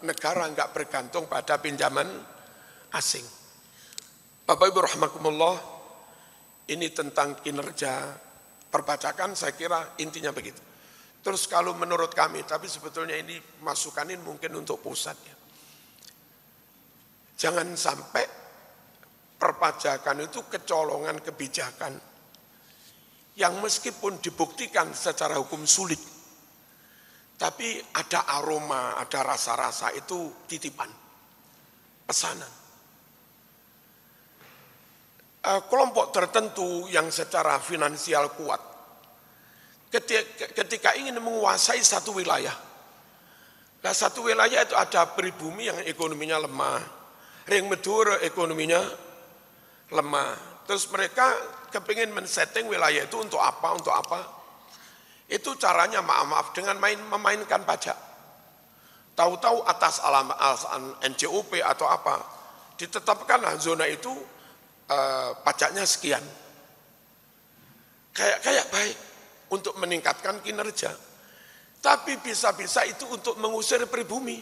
negara enggak bergantung pada pinjaman asing. Bapak Ibu rahimakumullah, ini tentang kinerja perpajakan, saya kira intinya begitu. Terus kalau menurut kami, tapi sebetulnya ini masukanin mungkin untuk pusat ya. Jangan sampai perpajakan itu kecolongan kebijakan yang meskipun dibuktikan secara hukum sulit, tapi ada aroma, ada rasa-rasa itu titipan, pesanan. Kelompok tertentu yang secara finansial kuat, ketika ingin menguasai satu wilayah, nah satu wilayah itu ada pribumi yang ekonominya lemah, ring Madura ekonominya lemah, terus mereka kepingin men-setting wilayah itu untuk apa, itu caranya maaf dengan memainkan pajak, tahu-tahu atas alasan NCOP atau apa, ditetapkanlah zona itu pajaknya sekian, kayak baik untuk meningkatkan kinerja, tapi bisa-bisa itu untuk mengusir pribumi.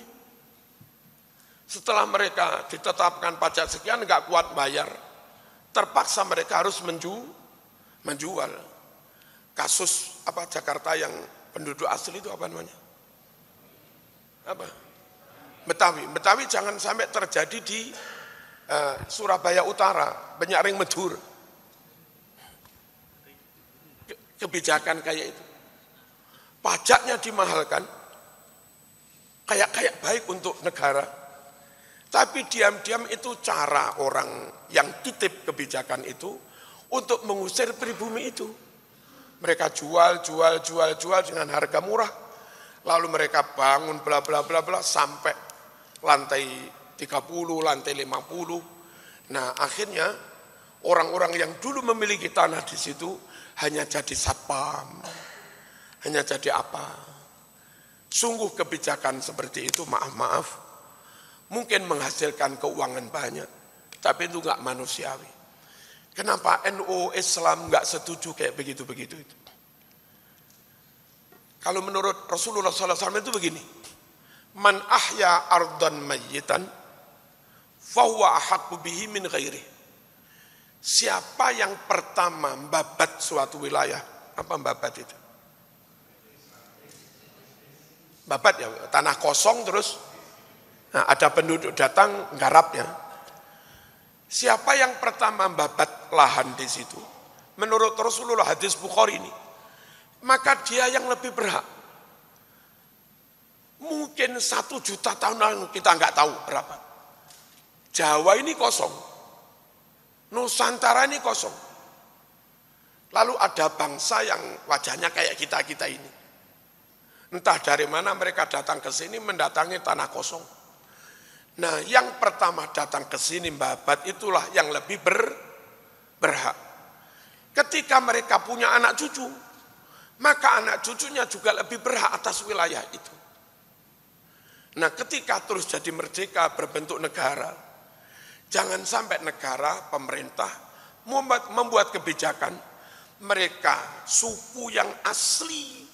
Setelah mereka ditetapkan pajak sekian nggak kuat bayar, terpaksa mereka harus menjual. Kasus apa Jakarta yang penduduk asli itu apa namanya? Apa? Betawi jangan sampai terjadi di Surabaya Utara, banyak ring Madura. Kebijakan kayak itu. Pajaknya dimahalkan, kayak baik untuk negara. Tapi diam-diam itu cara orang yang titip kebijakan itu untuk mengusir pribumi itu. Mereka jual dengan harga murah. Lalu mereka bangun bla bla bla bla sampai lantai 30, lantai 50. Nah, akhirnya orang-orang yang dulu memiliki tanah di situ hanya jadi satpam. Hanya jadi apa? Sungguh kebijakan seperti itu, maaf, mungkin menghasilkan keuangan banyak, tapi itu enggak manusiawi. Kenapa NU Islam enggak setuju kayak begitu-begitu itu? Kalau menurut Rasulullah SAW itu begini, man ahya ardan mayyitan, fahuwa ahaqqu bihi min ghairi. Siapa yang pertama membabat suatu wilayah, apa membabat itu? Babat ya, tanah kosong terus ada penduduk datang garapnya. Siapa yang pertama babat lahan di situ? Menurut Rasulullah hadis Bukhari ini, maka dia yang lebih berhak. Mungkin 1 juta tahun lalu kita nggak tahu berapa. Jawa ini kosong, Nusantara ini kosong. Lalu ada bangsa yang wajahnya kayak kita ini. Entah dari mana mereka datang ke sini mendatangi tanah kosong. Nah, yang pertama datang ke sini babat itulah yang lebih berhak. Ketika mereka punya anak cucu, maka anak cucunya juga lebih berhak atas wilayah itu. Nah, ketika terus jadi merdeka berbentuk negara, jangan sampai negara, pemerintah membuat kebijakan mereka suku yang asli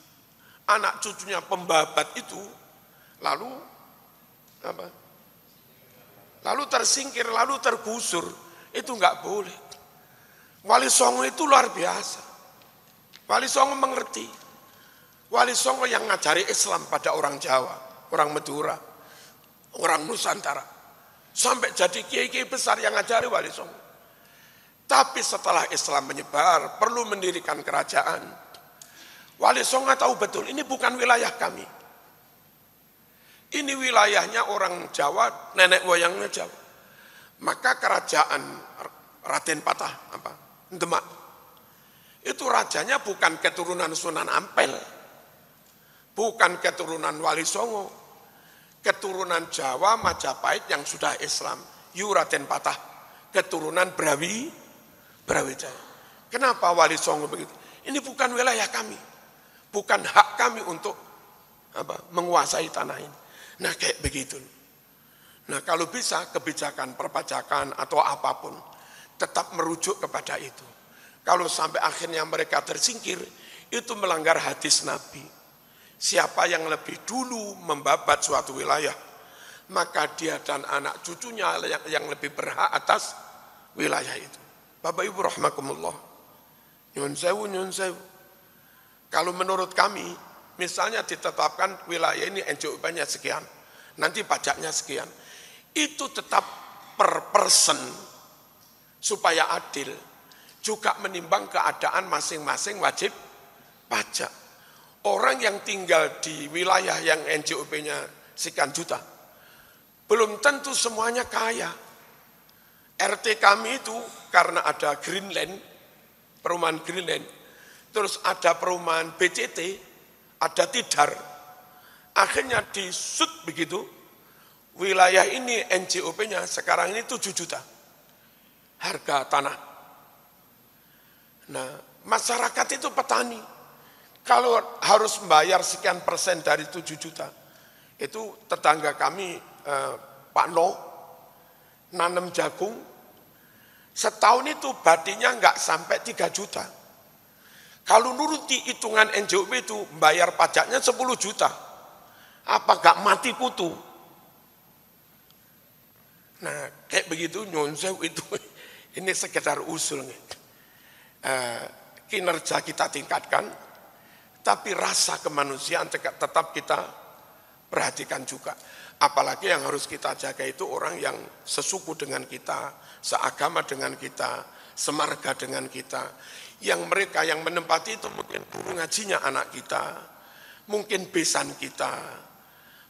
anak cucunya pembabat itu lalu tersingkir, lalu tergusur. Itu enggak boleh. Wali Songo itu luar biasa. Wali Songo mengerti. Wali Songo yang ngajari Islam pada orang Jawa, orang Madura, orang Nusantara. Sampai jadi kiai-kiai besar yang ngajari Wali Songo. Tapi setelah Islam menyebar, perlu mendirikan kerajaan. Wali Songo tahu betul, ini bukan wilayah kami. Ini wilayahnya orang Jawa, nenek moyangnya Jawa. Maka kerajaan Raden Patah, Demak, itu rajanya bukan keturunan Sunan Ampel, bukan keturunan Wali Songo, keturunan Jawa Majapahit yang sudah Islam. Yu Raden Patah, keturunan Brawijaya. Kenapa Wali Songo begitu? Ini bukan wilayah kami. Bukan hak kami untuk menguasai tanah ini. Nah, kayak begitu. Nah, kalau bisa kebijakan perpajakan atau apapun tetap merujuk kepada itu. Kalau sampai akhirnya mereka tersingkir, itu melanggar hadis Nabi. Siapa yang lebih dulu membabat suatu wilayah, maka dia dan anak cucunya yang lebih berhak atas wilayah itu. Bapak Ibu rahimakumullah. Nyun sewu. Kalau menurut kami, misalnya ditetapkan wilayah ini NJOP-nya sekian, nanti pajaknya sekian, itu tetap per person supaya adil, juga menimbang keadaan masing-masing wajib pajak. Orang yang tinggal di wilayah yang NJOP-nya sekian juta, belum tentu semuanya kaya. RT kami itu karena ada Greenland, perumahan Greenland, terus ada perumahan BCT, ada Tidar. Akhirnya disut begitu, wilayah ini NJOP-nya sekarang ini 7 juta. Harga tanah. Nah, masyarakat itu petani. Kalau harus membayar sekian persen dari 7 juta, itu tetangga kami, Pak No, nanam jagung, setahun itu badinya enggak sampai 3 juta. Kalau nuruti hitungan NJOP itu bayar pajaknya 10 juta. Apa gak mati kutu? Nah, kayak begitu nyun sewu itu. Ini sekedar usul nih. Kinerja kita tingkatkan, tapi rasa kemanusiaan tetap kita perhatikan juga. Apalagi yang harus kita jaga itu orang yang sesuku dengan kita, seagama dengan kita, semarga dengan kita. Yang mereka yang menempati itu mungkin guru ngajinya anak kita, mungkin besan kita,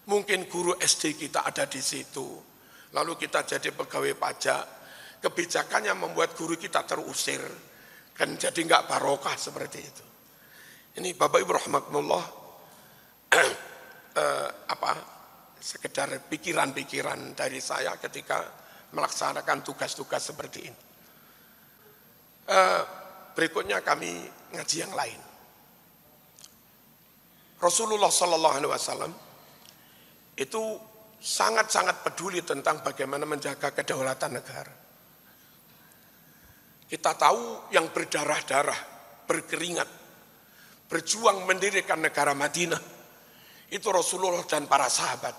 mungkin guru SD kita ada di situ. Lalu kita jadi pegawai pajak, kebijakannya membuat guru kita terusir, kan jadi nggak barokah seperti itu. Ini Bapak Ibu rahimakumullah, sekedar pikiran-pikiran dari saya ketika melaksanakan tugas-tugas seperti ini. Berikutnya kami ngaji yang lain. Rasulullah SAW itu sangat-sangat peduli tentang bagaimana menjaga kedaulatan negara. Kita tahu yang berdarah-darah, berkeringat, berjuang mendirikan negara Madinah, itu Rasulullah dan para sahabat.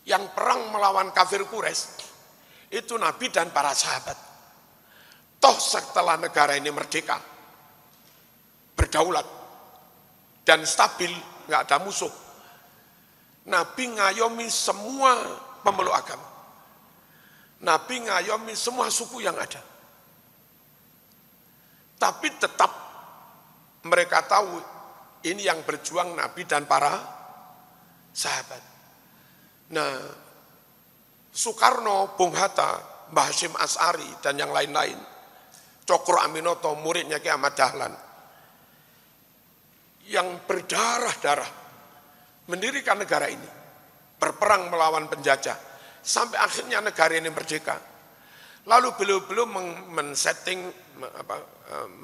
Yang perang melawan kafir Quraisy, itu Nabi dan para sahabat. Toh setelah negara ini merdeka, berdaulat, dan stabil, nggak ada musuh, Nabi ngayomi semua pemeluk agama. Nabi ngayomi semua suku yang ada. Tapi tetap mereka tahu ini yang berjuang Nabi dan para sahabat. Nah, Soekarno, Bung Hatta, Mbah Hasyim As'ari, dan yang lain-lain, Cokro Aminoto, muridnya Ki Ahmad Dahlan, yang berdarah-darah mendirikan negara ini, berperang melawan penjajah, sampai akhirnya negara ini merdeka. Lalu beliau men-setting,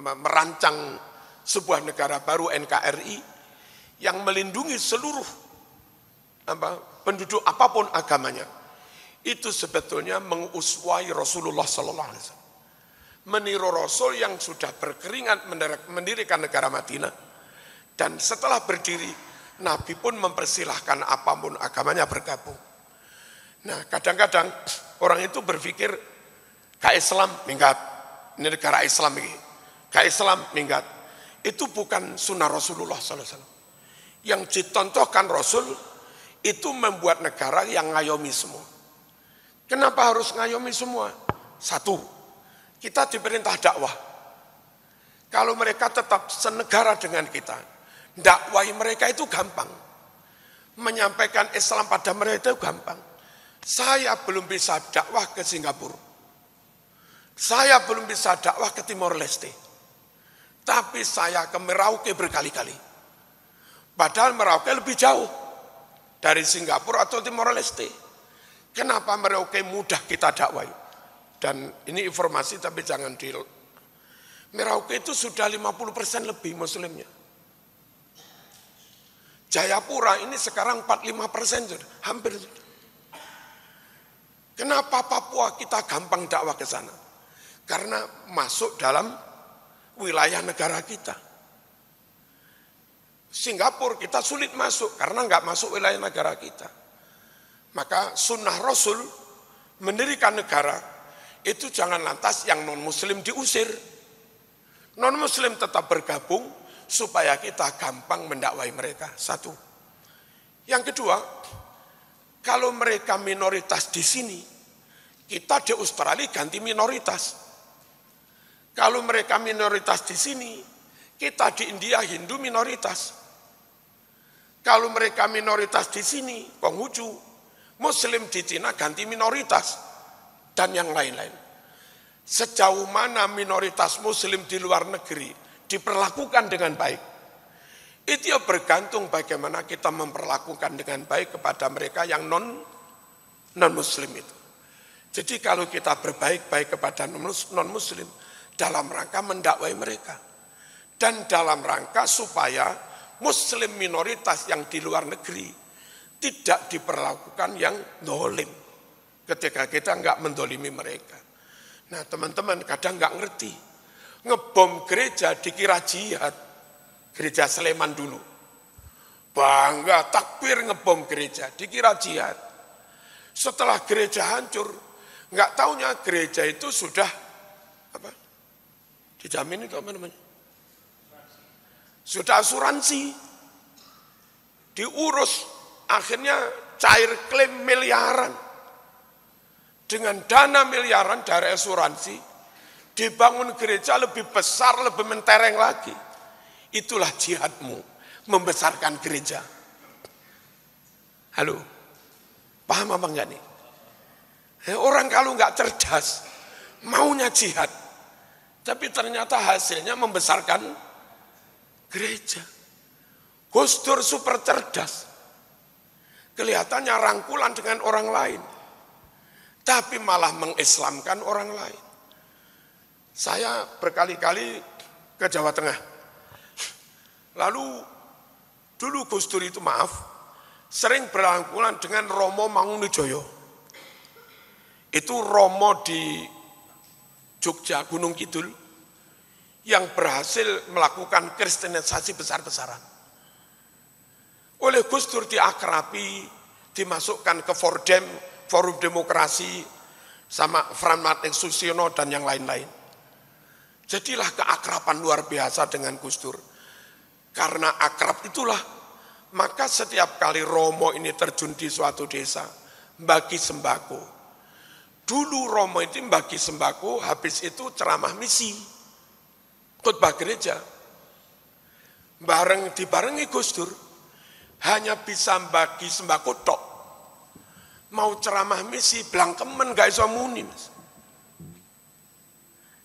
merancang sebuah negara baru NKRI yang melindungi seluruh penduduk apapun agamanya. Itu sebetulnya menguswai Rasulullah Sallallahu Alaihi Wasallam, meniru Rasul yang sudah berkeringat mendirikan negara Madinah, dan setelah berdiri Nabi pun mempersilahkan apapun agamanya bergabung. Nah, kadang-kadang orang itu berpikir ke Islam minggat, ini negara Islam ini, ke Islam minggat. Itu bukan sunnah Rasulullah Sallallahu Alaihi Wasallam. Yang dicontohkan Rasul itu membuat negara yang ngayomi semua. Kenapa harus ngayomi semua? Satu, kita diperintah dakwah. Kalau mereka tetap senegara dengan kita, dakwahi mereka itu gampang. Menyampaikan Islam pada mereka itu gampang. Saya belum bisa dakwah ke Singapura. Saya belum bisa dakwah ke Timor Leste. Tapi saya ke Merauke berkali-kali. Padahal Merauke lebih jauh dari Singapura atau Timor Leste. Kenapa Merauke mudah kita dakwai? Dan ini informasi tapi jangan Merauke itu sudah 50% lebih muslimnya. Jayapura ini sekarang 45% sudah, hampir sudah. Kenapa Papua kita gampang dakwah ke sana? Karena masuk dalam wilayah negara kita. Singapura kita sulit masuk karena nggak masuk wilayah negara kita. Maka sunnah Rasul mendirikan negara itu jangan lantas yang non-muslim diusir. Non-muslim tetap bergabung supaya kita gampang mendakwai mereka. Satu. Yang kedua, kalau mereka minoritas di sini, kita di Australia ganti minoritas. Kalau mereka minoritas di sini, kita di India Hindu minoritas. Kalau mereka minoritas di sini, Konghucu, Muslim di Cina ganti minoritas, dan yang lain-lain. Sejauh mana minoritas Muslim di luar negeri diperlakukan dengan baik, itu bergantung bagaimana kita memperlakukan dengan baik kepada mereka yang non-Muslim itu. Jadi kalau kita berbaik-baik kepada non-Muslim dalam rangka mendakwai mereka, dan dalam rangka supaya Muslim minoritas yang di luar negeri tidak diperlakukan yang dolim ketika kita enggak mendolimi mereka. Nah teman-teman kadang enggak ngerti, ngebom gereja dikira jihad, gereja Sleman dulu. Bangga takbir ngebom gereja, dikira jihad. Setelah gereja hancur, enggak taunya gereja itu sudah apa? Dijamin itu apa namanya? Sudah asuransi, diurus. Akhirnya cair klaim miliaran. Dengan dana miliaran dari asuransi, dibangun gereja lebih besar, lebih mentereng lagi. Itulah jihadmu, membesarkan gereja. Halo, paham apa enggak nih? Orang kalau enggak cerdas, maunya jihad. Tapi ternyata hasilnya membesarkan gereja. Gus Dur super cerdas. Kelihatannya rangkulan dengan orang lain, tapi malah mengislamkan orang lain. Saya berkali-kali ke Jawa Tengah. Lalu dulu Gus Dur itu sering berangkulan dengan Romo Mangunwijoyo. Itu Romo di Jogja, Gunung Kidul, yang berhasil melakukan kristenisasi besar-besaran. Oleh Gus Dur diakrabi, dimasukkan ke Fordem, Forum Demokrasi, sama Frans Martin Susiono dan yang lain-lain. Jadilah keakraban luar biasa dengan Gus Dur. Karena akrab itulah Maka setiap kali Romo ini terjun di suatu desa, bagi sembako. Dulu Romo itu bagi sembako, habis itu ceramah misi, khotbah gereja. Dibarengi Gus Dur, hanya bisa bagi sembako tok. Mau ceramah misi, blangkemen gak iso muni, Mas.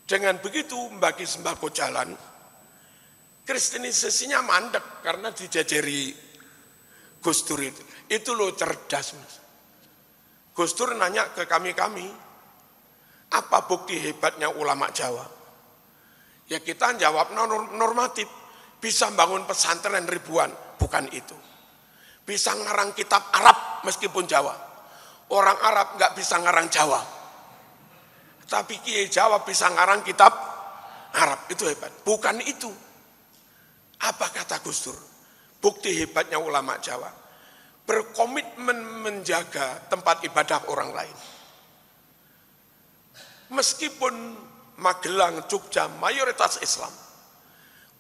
Dengan begitu bagi sembako jalan, kristenisasinya mandek karena dijajari Gus Dur itu. Itu loh cerdas, Mas. Gus Dur nanya ke kami-kami, apa bukti hebatnya ulama Jawa? Ya kita jawab normatif, bisa bangun pesantren ribuan, bukan itu. Bisa ngarang kitab Arab meskipun Jawa. Orang Arab nggak bisa ngarang Jawa. Tapi Kiai Jawa bisa ngarang kitab Arab, itu hebat. Bukan itu. Apa kata Gus Dur? Bukti hebatnya ulama Jawa. Berkomitmen menjaga tempat ibadah orang lain. Meskipun Magelang, Jogja, mayoritas Islam.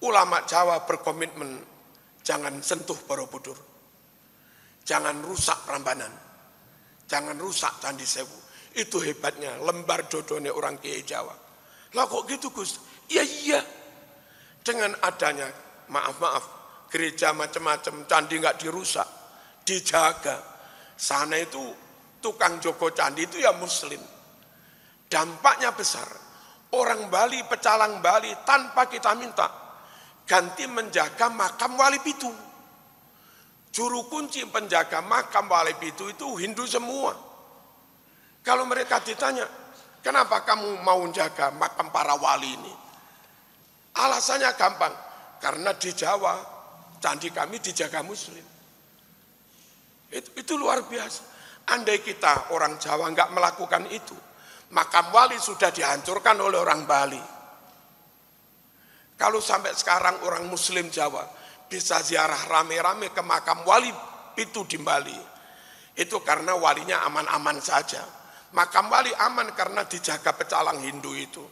Ulama Jawa berkomitmen jangan sentuh Borobudur. Jangan rusak Prambanan. Jangan rusak Candi Sewu. Itu hebatnya lembar dodone orang Kiai Jawa. Lah kok gitu Gus? Iya. Dengan adanya maaf gereja macam-macam, candi nggak dirusak, dijaga. Sana itu tukang Joko candi itu ya Muslim. Dampaknya besar. Orang Bali, pecalang Bali tanpa kita minta ganti menjaga makam Wali Pitu. Juru kunci penjaga makam Wali Pitu itu Hindu semua. Kalau mereka ditanya, kenapa kamu mau jaga makam para wali ini? Alasannya gampang, karena di Jawa, candi kami dijaga Muslim. Itu luar biasa. Andai kita orang Jawa nggak melakukan itu, makam wali sudah dihancurkan oleh orang Bali. Kalau sampai sekarang orang Muslim Jawa bisa ziarah rame-rame ke makam Wali Pitu di Bali, itu karena walinya aman-aman saja. Makam wali aman karena dijaga pecalang Hindu itu.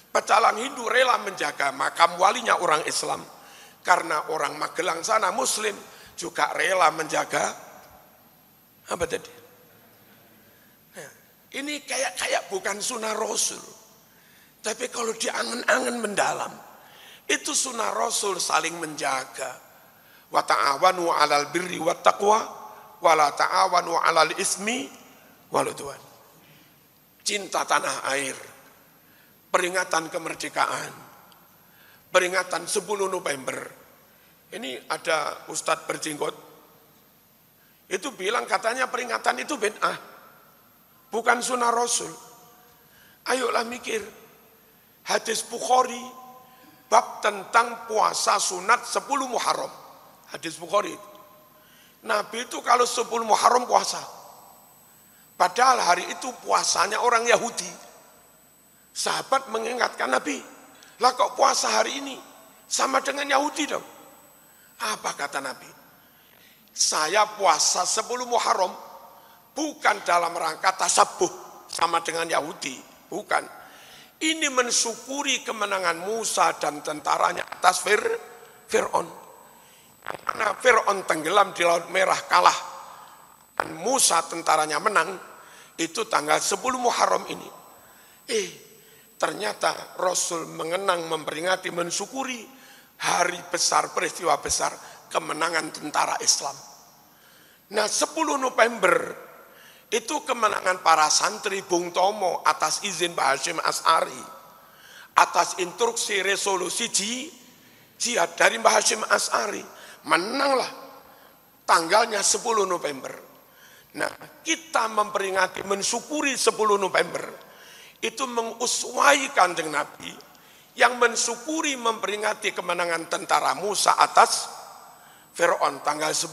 Pecalang Hindu rela menjaga makam walinya orang Islam. Karena orang Magelang sana Muslim juga rela menjaga apa tadi? Nah, ini kayak bukan sunnah Rasul. Tapi kalau diangen-angen mendalam, itu sunnah Rasul saling menjaga. Wa ta'awanu 'alal birri wat taqwa wa la ta'awanu 'alal ismi wal 'udwan. Cinta tanah air, peringatan kemerdekaan, peringatan 10 November. Ini ada Ustadz berjenggot, itu bilang katanya peringatan itu bid'ah, bukan sunnah Rasul. Ayolah mikir, hadis Bukhari, bab tentang puasa sunat 10 Muharram. Hadis Bukhari, Nabi itu kalau 10 Muharram puasa. Padahal hari itu puasanya orang Yahudi. Sahabat mengingatkan Nabi, lah kok puasa hari ini sama dengan Yahudi dong? Apa kata Nabi? Saya puasa 10 Muharram bukan dalam rangka tasabuh sama dengan Yahudi, bukan. Ini mensyukuri kemenangan Musa dan tentaranya atas Fir'aun. Karena Fir'aun tenggelam di Laut Merah kalah. Dan Musa tentaranya menang, itu tanggal 10 Muharram ini. Ternyata Rasul mengenang, memperingati, mensyukuri hari besar, peristiwa besar, kemenangan tentara Islam. Nah 10 November, itu kemenangan para santri Bung Tomo atas izin Mbah Hasyim Asy'ari, atas instruksi resolusi jihad dari Mbah Hasyim Asy'ari, menanglah tanggalnya 10 November. Nah, kita memperingati, mensyukuri 10 November, itu menguswai Kanjeng Nabi, yang mensyukuri memperingati kemenangan tentara Musa atas Fir'aun tanggal 10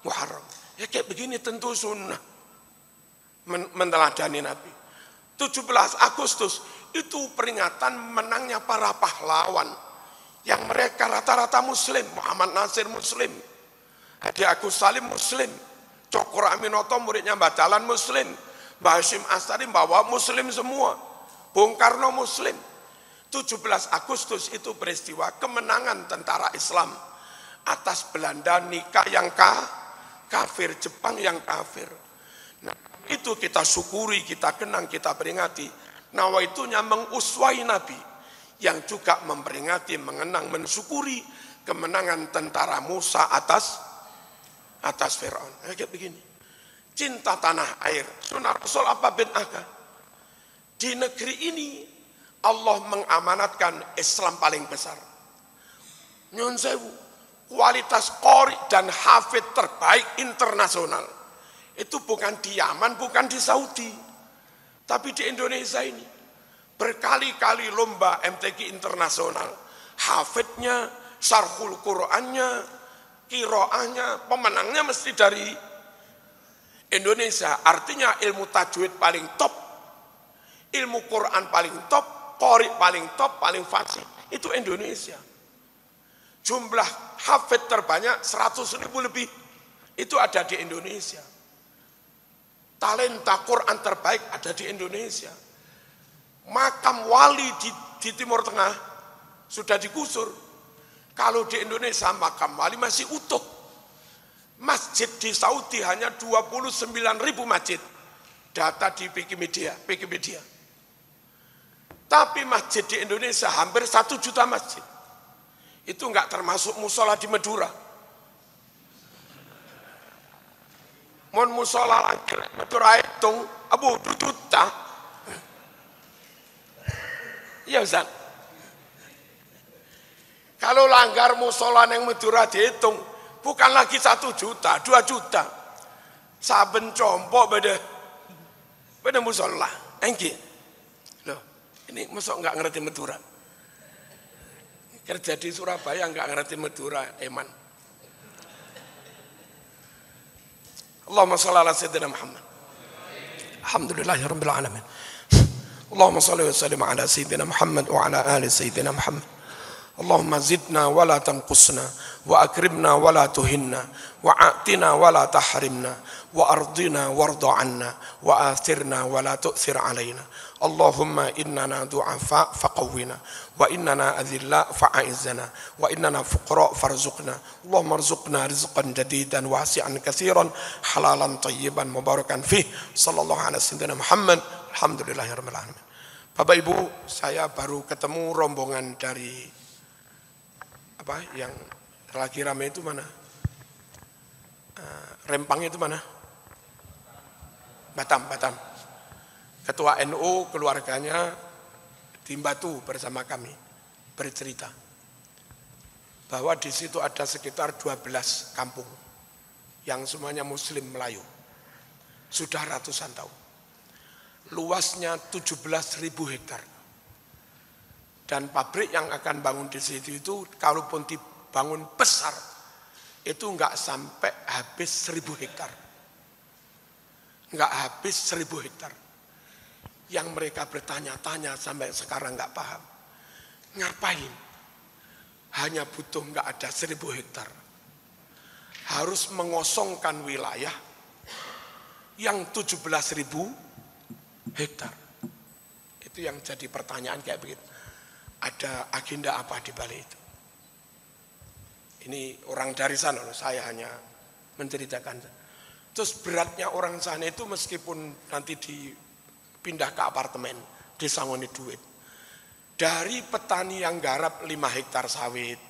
Muharram. Ya kayak begini tentu sunnah, meneladani Nabi. 17 Agustus, itu peringatan menangnya para pahlawan, yang mereka rata-rata Muslim. Muhammad Nasir Muslim, Hadi Agus Salim Muslim, Cokro Aminoto muridnya Mbah Dalan Muslim, Mbah Hasyim Asy'ari bawa Muslim semua, Bung Karno Muslim. 17 Agustus itu peristiwa kemenangan tentara Islam atas Belanda nikah yang kafir, Jepang yang kafir. Nah, itu kita syukuri, kita kenang, kita peringati. Nawaitunya menguswai Nabi yang juga memperingati, mengenang, mensyukuri kemenangan tentara Musa atas Firaun. Kayak begini. Cinta tanah air. Sunnah Rasul apa bid'ah? Di negeri ini Allah mengamanatkan Islam paling besar. Nyun sewu, kualitas qori dan hafid terbaik internasional. Itu bukan di Yaman, bukan di Saudi. Tapi di Indonesia ini. Berkali-kali lomba MTQ internasional. Hafidnya, syarhul Qur'annya, qiraahnya, pemenangnya mesti dari Indonesia. Artinya ilmu tajwid paling top, ilmu Quran paling top, qori paling top, paling fasih. Itu Indonesia. Jumlah hafid terbanyak 100.000 lebih. Itu ada di Indonesia. Talenta Quran terbaik ada di Indonesia. Makam wali di Timur Tengah sudah digusur. Kalau di Indonesia makam wali masih utuh. Masjid di Saudi hanya 29.000 masjid. Data di Wikimedia. Tapi masjid di Indonesia hampir 1 juta masjid. Itu enggak termasuk musola di Madura. Mon musola lagi Madura hitung abu juta. Iya Ustaz. Kalau langgar musola yang Madura dihitung bukan lagi 1 juta, 2 juta. Saben compok beda musola. Engki. Loh, ini mosok enggak ngerti Madura. Kerja di Surabaya enggak ngerti Madura, Eman. Allahumma shalli ala sayyidina Muhammad. Alhamdulillahirabbil alamin. Allahumma shalli wa sallim ala sayyidina Muhammad wa ala ali sayyidina Muhammad. Allahumma zidna wa la tanqusna wa akrimna wa la tuhinna wa a'tina wa la tahrimna wa ardina warda 'anna wa athirna wa la tu'thir 'alaina. Allahumma innana du'afa faqawwina wa innana adhilla fa'aizzana wa innana fuqara farzuqna. Allahumma arzuqna rizqan jadidan wasi'an katsiran halalan tayyiban mubarakan fih. Sallallahu alaihi wasallam Muhammad. Alhamdulillahirabbil alamin. Bapak Ibu, saya baru ketemu rombongan dari yang lagi ramai itu mana? Rempang itu mana? Batam. Ketua NU keluarganya di Batu bersama kami bercerita bahwa di situ ada sekitar 12 kampung yang semuanya Muslim Melayu. Sudah ratusan tahun. Luasnya 17.000 hektar. Dan pabrik yang akan bangun di situ itu, kalaupun dibangun besar, itu enggak sampai habis 1.000 hektar. Enggak habis 1.000 hektar. Yang mereka bertanya-tanya sampai sekarang enggak paham. Ngapain? Hanya butuh enggak ada 1.000 hektar. Harus mengosongkan wilayah yang 17.000 hektar. Itu yang jadi pertanyaan kayak begitu. Ada agenda apa di balik itu? Ini orang dari sana loh, saya hanya menceritakan. Terus beratnya orang sana itu meskipun nanti dipindah ke apartemen, disangoni duit. Dari petani yang garap 5 hektar sawit,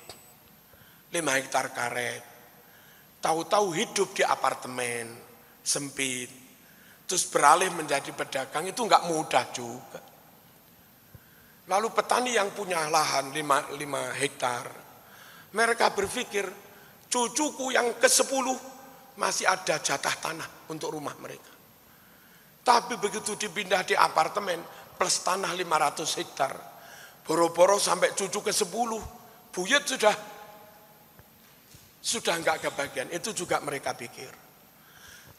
5 hektar karet, tahu-tahu hidup di apartemen, sempit, terus beralih menjadi pedagang itu enggak mudah juga. Lalu petani yang punya lahan 5 hektar, mereka berpikir cucuku yang ke-10 masih ada jatah tanah untuk rumah mereka. Tapi begitu dipindah di apartemen plus tanah 500 hektar, boro-boro sampai cucu ke-10, buyut sudah enggak kebagian. Itu juga mereka pikir.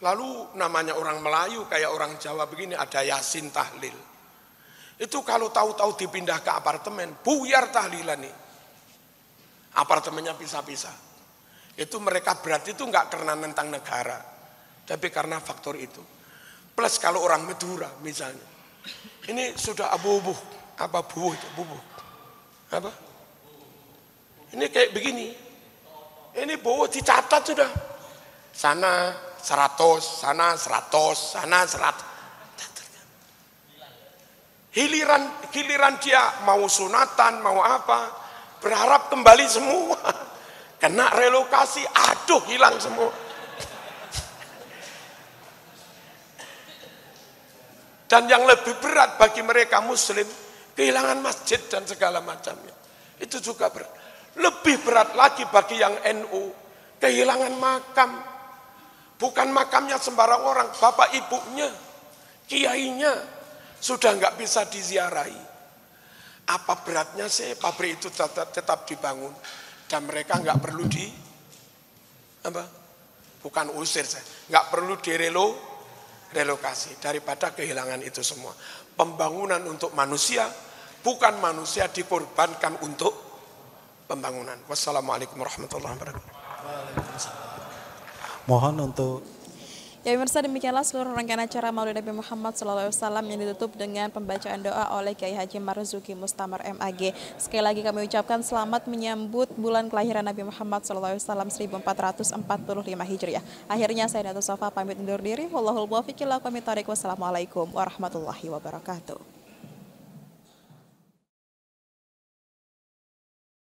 Lalu namanya orang Melayu kayak orang Jawa begini ada yasin tahlil. Itu kalau tahu-tahu dipindah ke apartemen, buyar tahlilan nih. Apartemennya pisah-pisah. Itu mereka berat itu enggak karena tentang negara, tapi karena faktor itu. Plus kalau orang Madura misalnya, ini sudah bubuh Ini kayak begini. Ini bawa dicatat sudah. Sana 100, sana 100, sana 100. Giliran dia mau sunatan, mau apa, berharap kembali semua. Kena relokasi, aduh hilang semua. Dan yang lebih berat bagi mereka muslim, kehilangan masjid dan segala macamnya. Itu juga berat. Lebih berat lagi bagi yang NU, kehilangan makam. Bukan makamnya sembarang orang, bapak ibunya, kiainya, sudah nggak bisa diziarahi. Apa beratnya sih pabrik itu tetap dibangun dan mereka nggak perlu bukan usir saya, nggak perlu direlokasi daripada kehilangan itu semua. Pembangunan untuk manusia, bukan manusia dikorbankan untuk pembangunan. Wassalamualaikum warahmatullahi wabarakatuh. Mohon untuk Ya pemirsa, demikianlah seluruh rangkaian acara Maulid Nabi Muhammad SAW yang ditutup dengan pembacaan doa oleh Kiai Haji Marzuki Mustamar MAG. Sekali lagi kami ucapkan selamat menyambut bulan kelahiran Nabi Muhammad SAW 1445 Hijriah. Akhirnya saya Dato' Sofa pamit undur diri. Wallahul muwaffiq ila aqwamit thoriq. Wassalamualaikum warahmatullahi wabarakatuh.